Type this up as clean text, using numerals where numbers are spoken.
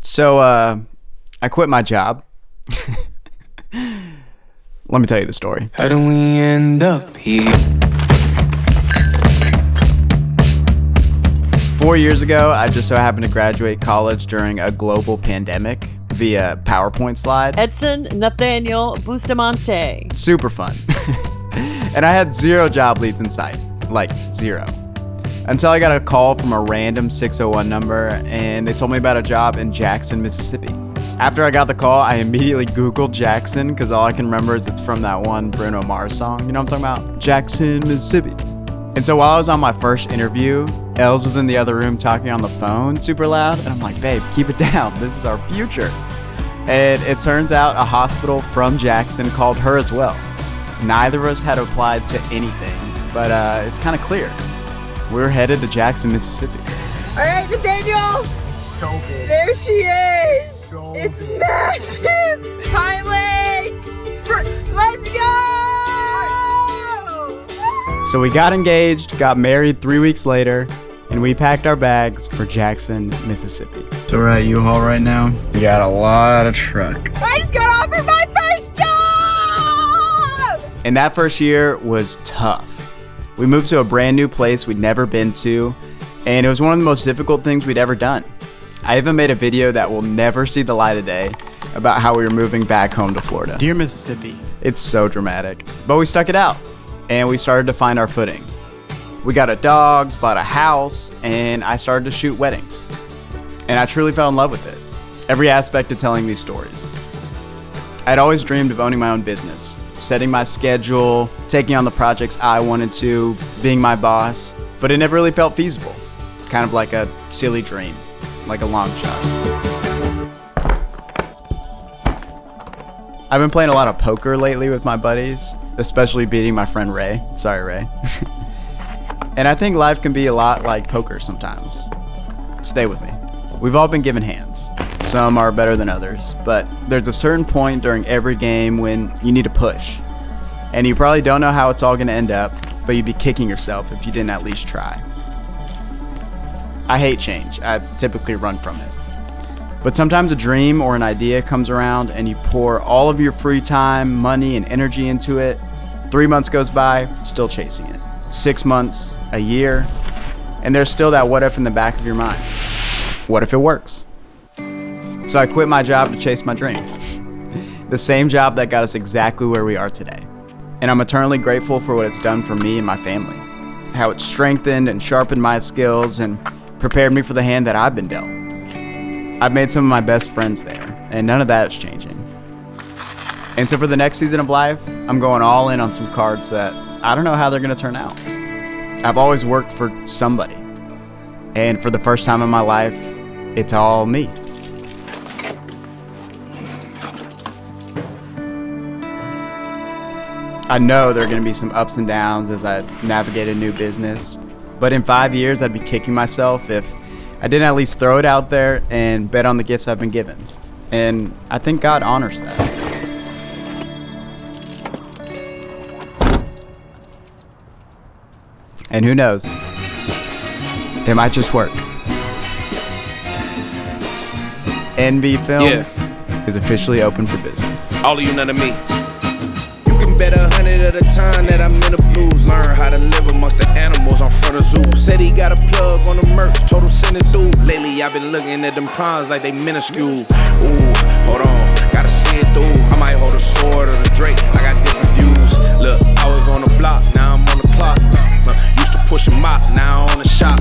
So I quit my job. Let me tell you the story. How do we end up here? 4 years ago, I just so happened to graduate college during a global pandemic via PowerPoint slide. Edson Nathaniel Bustamante. Super fun. And I had 0 job leads in sight, like 0. Until I got a call from a random 601 number and they told me about a job in Jackson, Mississippi. After I got the call, I immediately Googled Jackson because all I can remember is it's from that one Bruno Mars song. You know what I'm talking about? Jackson, Mississippi. And so while I was on my first interview, Els was in the other room talking on the phone super loud. And I'm like, babe, keep it down. This is our future. And it turns out a hospital from Jackson called her as well. Neither of us had applied to anything, but it's kind of clear. We're headed to Jackson, Mississippi. All right, Nathaniel. It's so big. There she is. So It's big. massive. Highway. Let's go. So we got engaged, got married 3 weeks later, and we packed our bags for Jackson, Mississippi. So we're at U-Haul right now. We got a lot of truck. I just got offered my first job. And that first year was tough. We moved to a brand new place we'd never been to, and it was one of the most difficult things we'd ever done. I even made a video that will never see the light of day about how we were moving back home to Florida. Dear Mississippi. It's so dramatic, but we stuck it out, and we started to find our footing. We got a dog, bought a house, and I started to shoot weddings. And I truly fell in love with it. Every aspect of telling these stories. I'd always dreamed of owning my own business, setting my schedule, taking on the projects I wanted to, being my boss, but it never really felt feasible. Kind of like a silly dream, like a long shot. I've been playing a lot of poker lately with my buddies, especially beating my friend Ray. Sorry, Ray. And I think life can be a lot like poker sometimes. Stay with me. We've all been given hands. Some are better than others, but there's a certain point during every game when you need to push. And you probably don't know how it's all gonna end up, but you'd be kicking yourself if you didn't at least try. I hate change. I typically run from it. But sometimes a dream or an idea comes around and you pour all of your free time, money, and energy into it. 3 months goes by, still chasing it. 6 months, a year, and there's still that what if in the back of your mind. What if it works? So I quit my job to chase my dream. The same job that got us exactly where we are today. And I'm eternally grateful for what it's done for me and my family. How it's strengthened and sharpened my skills and prepared me for the hand that I've been dealt. I've made some of my best friends there, and none of that is changing. And so for the next season of life, I'm going all in on some cards that I don't know how they're gonna turn out. I've always worked for somebody. And for the first time in my life, it's all me. I know there are gonna be some ups and downs as I navigate a new business, but in 5 years, I'd be kicking myself if I didn't at least throw it out there and bet on the gifts I've been given. And I think God honors that. And who knows? It might just work. NB Films is officially open for business. All of you, none of me. You can bet 100 at a time that I'm in the blues. Learn how to live amongst the animals on front of zoo. Said he got a plug on the merch, total send it through. Lately I've been looking at them prawns like they minuscule. Ooh, hold on, gotta see it through. I might hold a sword or the Drake, I got different views. Look, I was on the block, now I'm on the clock. Used to push a mop, now I'm on the shop.